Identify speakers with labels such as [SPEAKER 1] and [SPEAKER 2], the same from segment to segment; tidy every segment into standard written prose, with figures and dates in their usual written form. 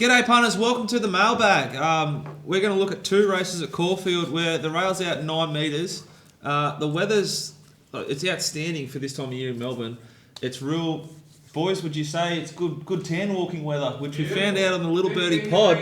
[SPEAKER 1] G'day punters, welcome to the mailbag. We're going to look at two races at Caulfield where the rail's out 9 metres. The weather's, it's outstanding for this time of year in Melbourne. It's real, boys, would you say it's good tan walking weather, which we found out on the Little Birdie Pod.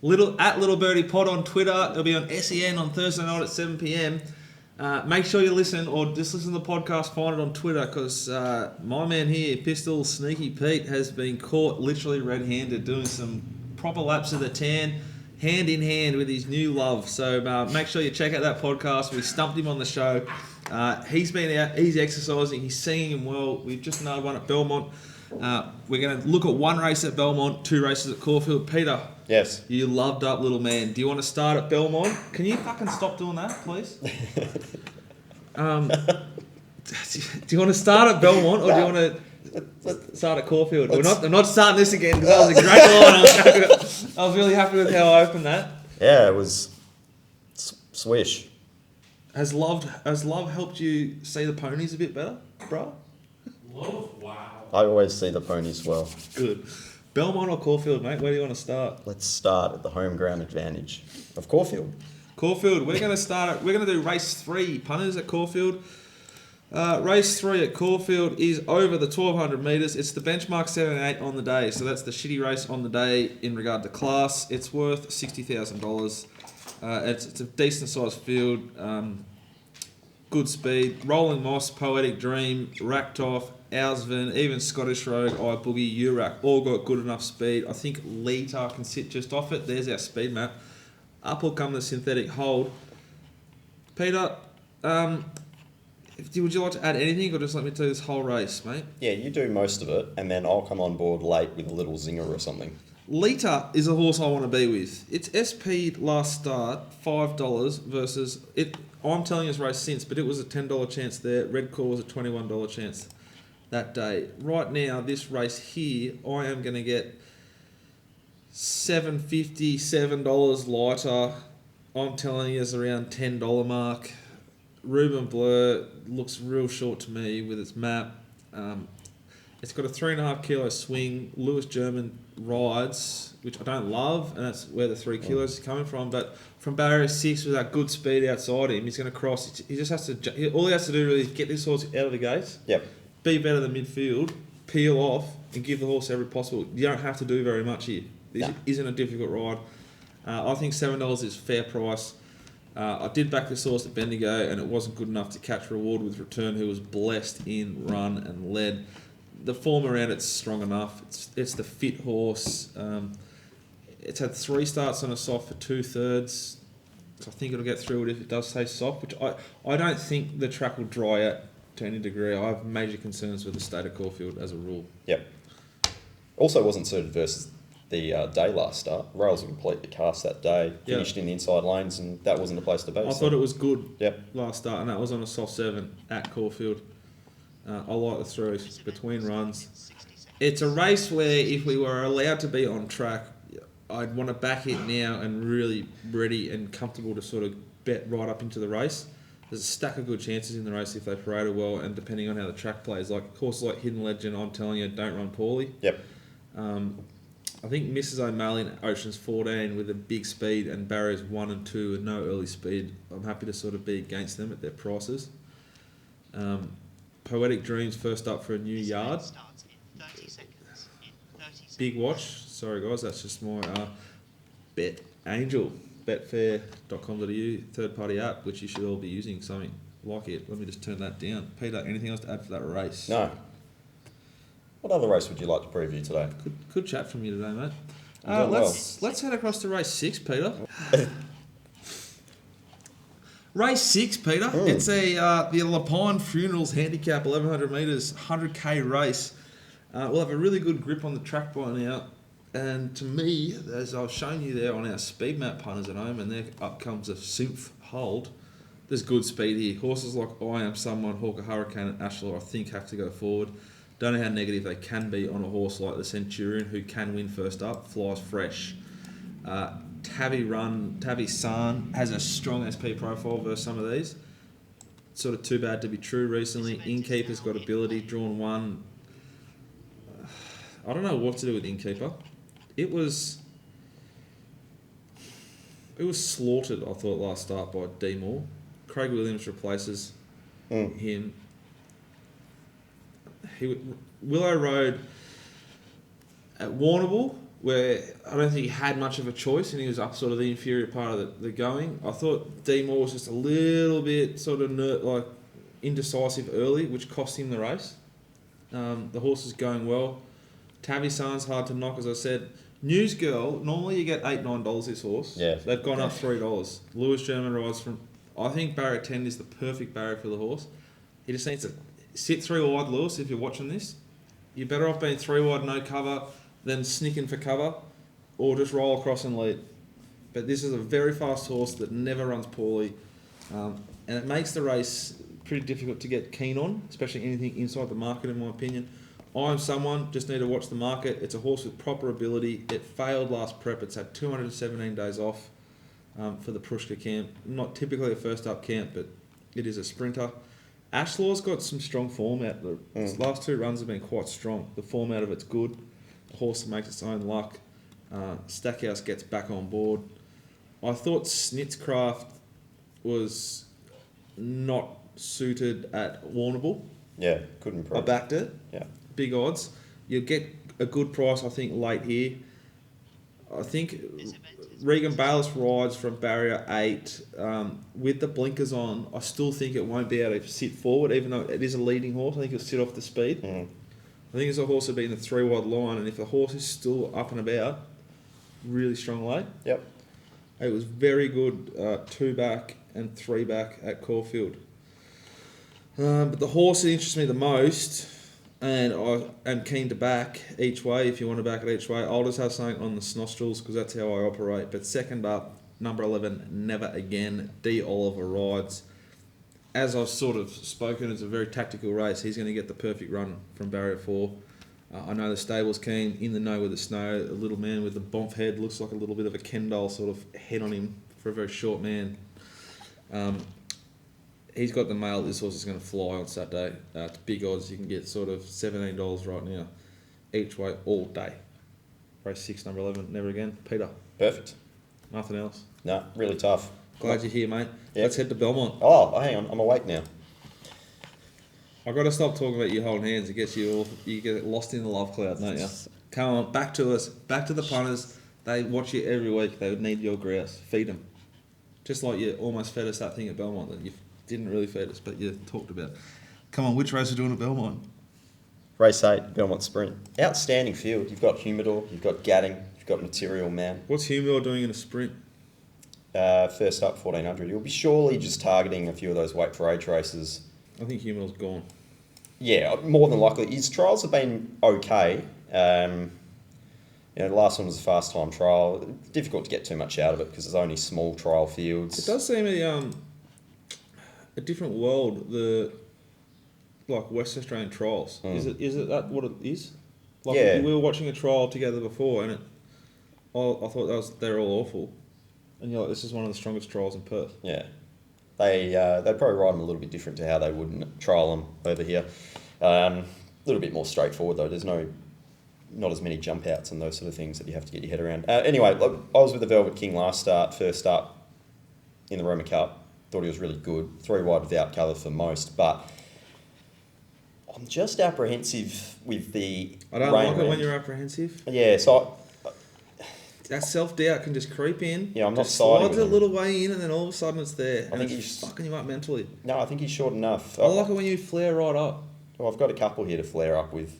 [SPEAKER 1] Little Birdie Pod on Twitter. It'll be on SEN on Thursday night at 7 p.m. Make sure you listen or just listen to the podcast, find it on Twitter because my man here, Pistol Sneaky Pete, has been caught literally red-handed doing some proper laps of the tan, hand in hand with his new love. So make sure you check out that podcast. We stumped him on the show. He's been out, he's exercising, he's singing him well. We've just another one at Belmont. We're going to look at one race at Belmont, two races at Caulfield. Peter.
[SPEAKER 2] Yes.
[SPEAKER 1] You loved up little man. Do you want to start at Belmont? Can you fucking stop doing that, please? Do you want to start at Belmont or do you want to start at Caulfield? I'm not starting this again because that was a great line. I was really happy with how I opened that.
[SPEAKER 2] Yeah, it was swish.
[SPEAKER 1] Has love helped you see the ponies a bit better, bro?
[SPEAKER 3] Love, wow.
[SPEAKER 2] I always see the ponies well.
[SPEAKER 1] Good. Belmont or Caulfield, mate? Where do you want to start?
[SPEAKER 2] Let's start at the home ground advantage of Caulfield.
[SPEAKER 1] Caulfield, we're going to do race 3, punters at Caulfield. Race 3 at Caulfield is over the 1200 metres. It's the benchmark 7 and 8 on the day. So that's the shitty race on the day in regard to class. It's worth $60,000. It's a decent sized field. Good speed. Rolling Moss, Poetic Dream, Racktoff, Ausvin, even Scottish Rogue, iBoogie, Urac, all got good enough speed. I think Lita can sit just off it. There's our speed map. Up will come the synthetic hold. Peter, would you like to add anything or just let me do this whole race, mate?
[SPEAKER 2] Yeah, you do most of it, and then I'll come on board late with a little zinger or something.
[SPEAKER 1] Lita is a horse I want to be with. It's SP'd last start, $5 versus it. I'm telling you it's race since, but it was a $10 chance there. Red Core was a $21 chance that day. Right now, this race here, I am going to get $7.50, $7 lighter. I'm telling you, it's around $10 mark. Ruben Blur looks real short to me with its map. It's got a 3.5 kilo swing. Lewis German rides, which I don't love, and that's where the 3 kilos is coming from. But from barrier 6 with that good speed outside him, he's going to cross. He just has to. All he has to do really is get this horse out of the gates.
[SPEAKER 2] Yep.
[SPEAKER 1] Be better than midfield, peel off, and give the horse every possible. You don't have to do very much here. This isn't a difficult ride. I think $7 is fair price. I did back this horse at Bendigo, and it wasn't good enough to catch reward with Return, who was blessed in run and led. The form around it's strong enough. It's the fit horse. It's had 3 starts on a soft for 2/3. So I think it'll get through it if it does stay soft, which I don't think the track will dry out to any degree. I have major concerns with the state of Caulfield as a rule.
[SPEAKER 2] Yep. Also wasn't suited versus the day last start. Rails were completely cast that day, finished in the inside lanes, and that wasn't a place to be.
[SPEAKER 1] I thought it was good
[SPEAKER 2] Yep.
[SPEAKER 1] last start, and that was on a soft 7 at Caulfield. I like the throws between runs. It's a race where if we were allowed to be on track, I'd want to back it now and really ready and comfortable to sort of bet right up into the race. There's a stack of good chances in the race if they paraded well, and depending on how the track plays. Like horses like Hidden Legend, I'm telling you, don't run poorly.
[SPEAKER 2] Yep.
[SPEAKER 1] I think Mrs. O'Malley in Oceans 14 with a big speed and barriers 1 and 2 and no early speed. I'm happy to sort of be against them at their prices. Poetic Dreams first up for a new yard. Big watch. Sorry guys, that's just my Bet Angel. Betfair.com.au, third party app, which you should all be using, something like it. Let me just turn that down. Peter, anything else to add for that race?
[SPEAKER 2] No. What other race would you like to preview today?
[SPEAKER 1] Good chat from you today, mate.
[SPEAKER 2] Doing
[SPEAKER 1] Let's head across to race 6, Peter. Race 6, Peter. It's the Lapine Funerals Handicap 1100 metres 100k race. We'll have a really good grip on the track by now. And to me, as I've shown you there on our speed map punters at home, and there up comes a Symph hold. There's good speed here. Horses like I Am Someone, Hawker Hurricane and Ashler, I think, have to go forward. Don't know how negative they can be on a horse like the Centurion, who can win first up, flies fresh. Tavi San has a strong SP profile versus some of these. Sort of too bad to be true recently. Innkeeper's got ability, drawn 1. I don't know what to do with Innkeeper. it was slaughtered, I thought, last start by D Moore. Craig Williams replaces him. Willow Road at Warrnambool, where I don't think he had much of a choice and he was up sort of the inferior part of the going. I thought D Moore was just a little bit sort of indecisive early, which cost him the race. The horse is going well. Tavisan's hard to knock, as I said. News Girl, normally you get $8-9 this horse.
[SPEAKER 2] Yeah.
[SPEAKER 1] They've gone up $3. Lewis German rides from... I think barrier 10 is the perfect barrier for the horse. He just needs to sit 3 wide, Lewis, if you're watching this. You're better off being 3 wide, no cover, than snicking for cover, or just roll across and lead. But this is a very fast horse that never runs poorly, and it makes the race pretty difficult to get keen on, especially anything inside the market, in my opinion. I'm someone, just need to watch the market. It's a horse with proper ability. It failed last prep. It's had 217 days off for the Prushka camp. Not typically a first up camp, but it is a sprinter. Ashlaw's got some strong form out. The last 2 runs have been quite strong. The form out of it's good. The horse makes its own luck. Stackhouse gets back on board. I thought Snitzcraft was not suited at Warrnambool.
[SPEAKER 2] Yeah, could improve.
[SPEAKER 1] I backed it.
[SPEAKER 2] Yeah.
[SPEAKER 1] Big odds. You'll get a good price, I think, late here. I think Regan Bayless rides from barrier 8 with the blinkers on. I still think it won't be able to sit forward, even though it is a leading horse. I think it'll sit off the speed. I think it's a horse that'll be in the 3 wide line, and if the horse is still up and about, really strong late.
[SPEAKER 2] Yep.
[SPEAKER 1] It was very good 2 back and 3 back at Caulfield. But the horse that interests me the most, and I am keen to back each way, if you want to back it each way, I'll just have something on the nostrils because that's how I operate. But second up, number 11, Never Again, D. Oliver rides. As I've sort of spoken, it's a very tactical race. He's going to get the perfect run from barrier 4. I know the stable's keen, in the know with the snow. A little man with the bomb head, looks like a little bit of a Kendall sort of head on him for a very short man. He's got the mail. This horse is going to fly on Saturday. It's big odds. You can get sort of $17 right now, each way, all day. Race 6, number 11, Never Again. Peter,
[SPEAKER 2] Perfect.
[SPEAKER 1] nothing else.
[SPEAKER 2] No, really tough.
[SPEAKER 1] Glad you're here, mate.
[SPEAKER 2] Yep.
[SPEAKER 1] Let's head to Belmont.
[SPEAKER 2] Oh, hang on. I'm awake now.
[SPEAKER 1] I've got to stop talking about you holding hands. It gets you get lost in the love cloud, don't you? Come on, back to us. Back to the punters. They watch you every week. They would need your grouse. Feed them. Just like you almost fed us that thing at Belmont that you didn't really feed us, but you talked about. Come on, which race are you doing at Belmont?
[SPEAKER 2] Race 8, Belmont Sprint. Outstanding field. You've got Humidor, you've got Gadding, you've got Material Man.
[SPEAKER 1] What's Humidor doing in a sprint?
[SPEAKER 2] First up, 1400. He'll be surely just targeting a few of those weight for age races.
[SPEAKER 1] I think Humidor's gone.
[SPEAKER 2] Yeah, more than likely. His trials have been okay. The last one was a fast time trial. Difficult to get too much out of it because there's only small trial fields.
[SPEAKER 1] It does seem a different world, the West Australian trials. Is it that what it is?
[SPEAKER 2] Yeah.
[SPEAKER 1] We were watching a trial together before, and I thought they're all awful. And you're like, this is one of the strongest trials in Perth.
[SPEAKER 2] Yeah. They probably ride them a little bit different to how they would trial them over here. A little bit more straightforward though. There's not as many jump outs and those sort of things that you have to get your head around. Anyway, I was with the Velvet King last start, first up in the Roma Cup. Thought he was really good. 3 wide without colour for most, but I'm just apprehensive with the
[SPEAKER 1] I don't
[SPEAKER 2] rain
[SPEAKER 1] like it when
[SPEAKER 2] wind.
[SPEAKER 1] you're apprehensive.
[SPEAKER 2] Yeah, so
[SPEAKER 1] That self-doubt can just creep in.
[SPEAKER 2] Yeah, I'm not
[SPEAKER 1] just
[SPEAKER 2] siding
[SPEAKER 1] slides
[SPEAKER 2] with
[SPEAKER 1] a
[SPEAKER 2] him.
[SPEAKER 1] little way in, and then all of a sudden it's there.
[SPEAKER 2] I
[SPEAKER 1] And
[SPEAKER 2] think
[SPEAKER 1] it's
[SPEAKER 2] he's-
[SPEAKER 1] fucking you up mentally.
[SPEAKER 2] I think he's short enough.
[SPEAKER 1] I like it when you flare right up.
[SPEAKER 2] Well, I've got a couple here to flare up with.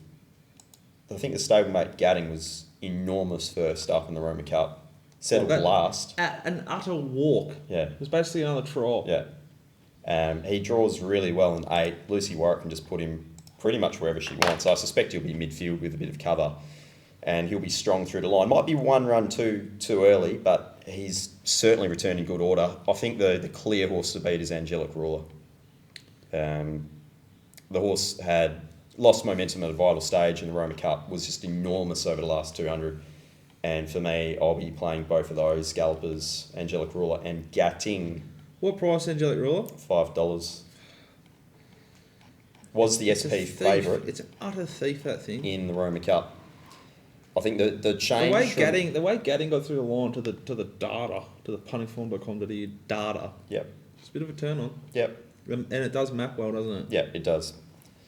[SPEAKER 2] I think the stablemate Gadding was enormous first up in the Roma Cup. Settled
[SPEAKER 1] that-
[SPEAKER 2] last.
[SPEAKER 1] An utter walk.
[SPEAKER 2] Yeah.
[SPEAKER 1] It was basically another trial.
[SPEAKER 2] Yeah. He draws really well in 8. Lucy Warwick can just put him pretty much wherever she wants. I suspect he'll be midfield with a bit of cover. And he'll be strong through the line. Might be one run too early, but he's certainly returned in good order. I think the clear horse to beat is Angelic Ruler. The horse had lost momentum at a vital stage in the Roma Cup, was just enormous over the last 200. And for me, I'll be playing both of those, Gallopers, Angelic Ruler and Gatting,
[SPEAKER 1] What price, Angelic Ruler?
[SPEAKER 2] $5. Was the
[SPEAKER 1] It's a
[SPEAKER 2] SP
[SPEAKER 1] thief.
[SPEAKER 2] favourite
[SPEAKER 1] It's an utter thief, that thing.
[SPEAKER 2] in the Roma Cup. I think the
[SPEAKER 1] The
[SPEAKER 2] change.
[SPEAKER 1] way
[SPEAKER 2] from-
[SPEAKER 1] Gadding got through the line to the data, to the puntingform.com.au data,
[SPEAKER 2] Yep.
[SPEAKER 1] it's a bit of a turn on.
[SPEAKER 2] Yep.
[SPEAKER 1] And it does map well, doesn't it?
[SPEAKER 2] Yeah, it does.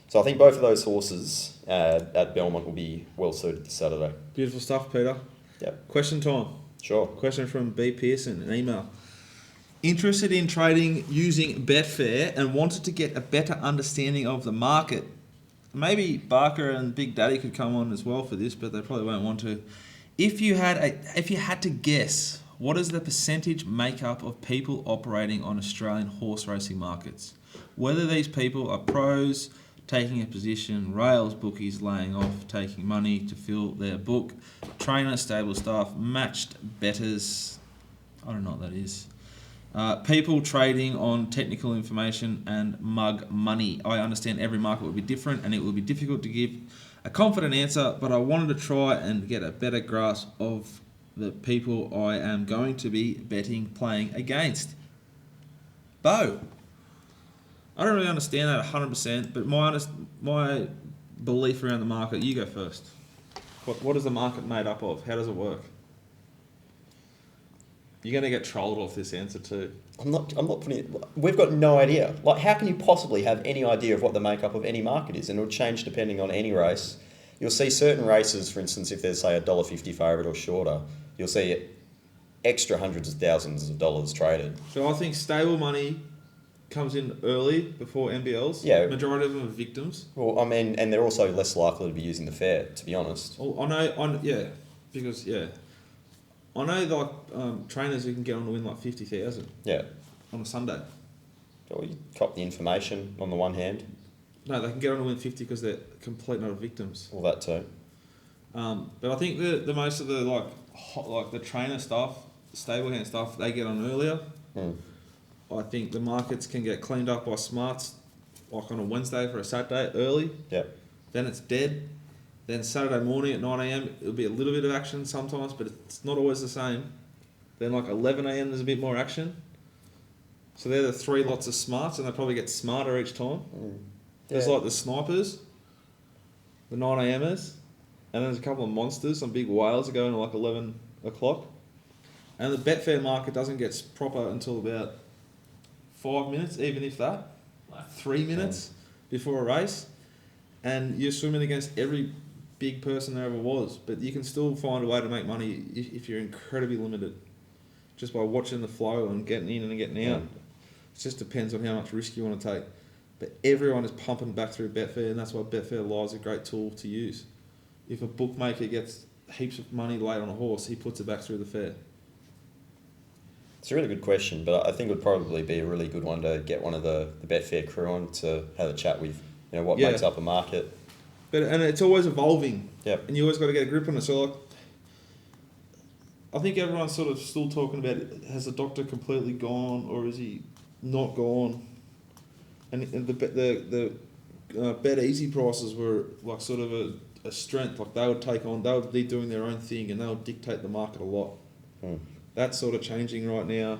[SPEAKER 2] So I think both of those horses at Belmont will be well suited this Saturday.
[SPEAKER 1] Beautiful stuff, Peter.
[SPEAKER 2] Yep.
[SPEAKER 1] Question time.
[SPEAKER 2] Sure.
[SPEAKER 1] Question from B. Pearson, an email. Interested in trading using Betfair and wanted to get a better understanding of the market. Maybe Barker and Big Daddy could come on as well for this, but they probably won't want to. If you had to guess, what is the percentage makeup of people operating on Australian horse racing markets? Whether these people are pros, taking a position, rails bookies laying off, taking money to fill their book, trainer, stable staff, matched bettors, I don't know what that is. People trading on technical information and mug money. I understand every market will be different and it will be difficult to give a confident answer, but I wanted to try and get a better grasp of the people I am going to be betting playing against. Bo. I don't really understand that 100%, but my belief around the market, you go first. What is the market made up of? How does it work? You're going to get trolled off this answer too.
[SPEAKER 2] I'm not putting it. We've got no idea. Like, how can you possibly have any idea of what the makeup of any market is? And it'll change depending on any race. You'll see certain races, for instance, if there's, say, $1.50 favourite or shorter, you'll see extra hundreds of thousands of dollars traded.
[SPEAKER 1] So I think stable money comes in early before NBLs.
[SPEAKER 2] Yeah.
[SPEAKER 1] Majority of them are victims.
[SPEAKER 2] Well, I mean, and they're also less likely to be using the fair, to be honest.
[SPEAKER 1] Well, I know trainers who can get on to win like 50,000
[SPEAKER 2] Yeah.
[SPEAKER 1] on a Sunday.
[SPEAKER 2] So you cop the information on the one hand,
[SPEAKER 1] No, they can get on to win 50 because they're complete not victims.
[SPEAKER 2] all that too.
[SPEAKER 1] But I think the most of the like the trainer stuff, stable hand stuff, they get on earlier.
[SPEAKER 2] Mm.
[SPEAKER 1] I think the markets can get cleaned up by smarts, like on a Wednesday for a Saturday early.
[SPEAKER 2] Yeah.
[SPEAKER 1] Then it's dead. Then Saturday morning at 9 a.m. it'll be a little bit of action sometimes, but it's not always the same. Then like 11 a.m. there's a bit more action. So they're the three lots of smarts, and they probably get smarter each time.
[SPEAKER 2] Mm.
[SPEAKER 1] There's
[SPEAKER 2] Yeah.
[SPEAKER 1] like the snipers, the 9 a.m.ers, and there's a couple of monsters, some big whales are going at like 11 o'clock. And the Betfair market doesn't get proper until about 5 minutes, even if that, 3 minutes before a race. And you're swimming against every big person there ever was, but you can still find a way to make money if you're incredibly limited, just by watching the flow and getting in and getting out. It just depends on how much risk you want to take. But everyone is pumping back through Betfair, and that's why Betfair Live is a great tool to use. If a bookmaker gets heaps of money laid on a horse, he puts it back through the fair.
[SPEAKER 2] It's a really good question, but I think it would probably be a really good one to get one of the Betfair crew on to have a chat with, what
[SPEAKER 1] Yeah.
[SPEAKER 2] makes up a market.
[SPEAKER 1] And it's always evolving.
[SPEAKER 2] Yep.
[SPEAKER 1] And you always got to get a grip on it. So, like, I think everyone's sort of still talking about, has the doctor completely gone or is he not gone? And the bet easy prices were like sort of a strength. Like they would be doing their own thing and they would dictate the market a lot.
[SPEAKER 2] Mm.
[SPEAKER 1] That's sort of changing right now.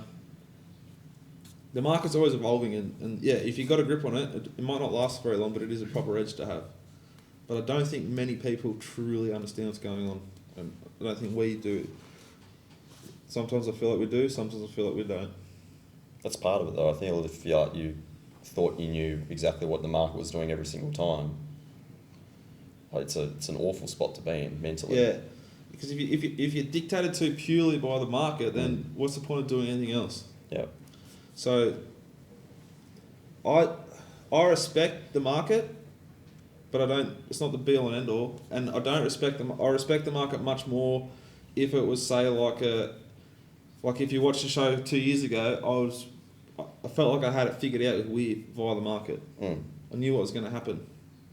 [SPEAKER 1] The market's always evolving, and yeah, if you've got a grip on it, it might not last very long, but it is a proper edge to have. But I don't think many people truly understand what's going on, and I don't think we do. Sometimes I feel like we do, sometimes I feel like we don't.
[SPEAKER 2] That's part of it, though. I think if you thought you knew exactly what the market was doing every single time, it's an awful spot to be in mentally.
[SPEAKER 1] Yeah, because if you're dictated to purely by the market, then what's the point of doing anything else?
[SPEAKER 2] Yeah.
[SPEAKER 1] So, I respect the market, but I don't. It's not the be all and end all, and I don't respect them. I respect the market much more if it was, say, like if you watched the show 2 years ago, I felt like I had it figured out with Weir via the market.
[SPEAKER 2] Mm.
[SPEAKER 1] I knew what was going to happen,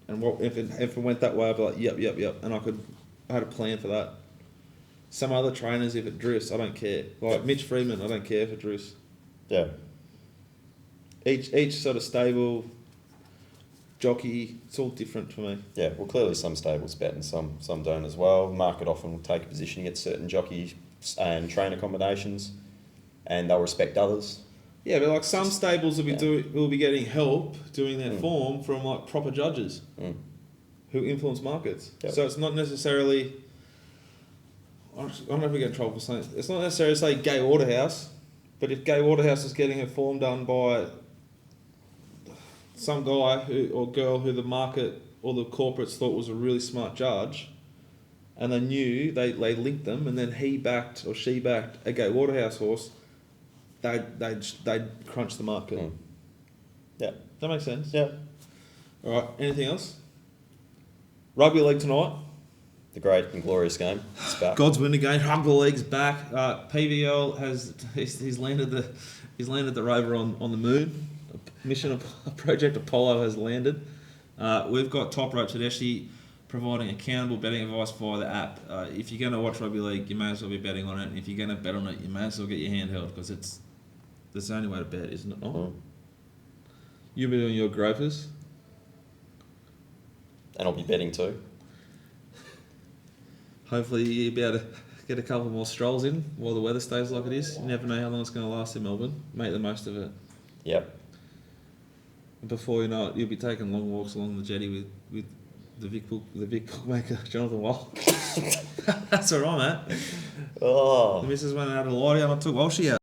[SPEAKER 1] and if it went that way, I'd be like, yep, and I had a plan for that. Some other trainers, if it drifts, I don't care. Like Mitch Freeman, I don't care if it drifts.
[SPEAKER 2] Yeah.
[SPEAKER 1] Each sort of stable, jockey, it's all different for me.
[SPEAKER 2] Yeah, well, clearly some stables bet and some don't as well. The market often will take a position against certain jockeys and trainer combinations, and they'll respect others.
[SPEAKER 1] Yeah, but like some stables will be getting help doing their form from like proper judges who influence markets.
[SPEAKER 2] Yep.
[SPEAKER 1] So it's not necessarily don't know if we get in trouble for saying it's not necessarily to say Gay Waterhouse, but if Gay Waterhouse is getting her form done by some guy or girl who the market or the corporates thought was a really smart judge, and they knew they linked them, and then he backed or she backed a Gay Waterhouse horse, they'd crunch the market.
[SPEAKER 2] Mm. Yeah.
[SPEAKER 1] That makes sense.
[SPEAKER 2] Yeah.
[SPEAKER 1] All right. Anything else? Rugby league tonight.
[SPEAKER 2] The great and glorious game. It's back.
[SPEAKER 1] God's win again. Rugby league's back. PVL he's landed the rover on the moon. A project Apollo has landed. We've got Top Rope Tedeschi providing accountable betting advice via the app. If you're going to watch rugby league, you may as well be betting on it. And if you're going to bet on it, you may as well get your hand held because that's the only way to bet, isn't it? Not?
[SPEAKER 2] Mm.
[SPEAKER 1] You'll be doing your gropers.
[SPEAKER 2] And I'll be betting too.
[SPEAKER 1] Hopefully you'll be able to get a couple more strolls in while the weather stays like it is. You never know how long it's going to last in Melbourne. Make the most of it.
[SPEAKER 2] Yep.
[SPEAKER 1] And before you know it, you'll be taking long walks along the jetty with the Vic bookmaker, Jonathan Wall. That's all right, mate.
[SPEAKER 2] Oh.
[SPEAKER 1] The missus went out of the light. I took Walshy out.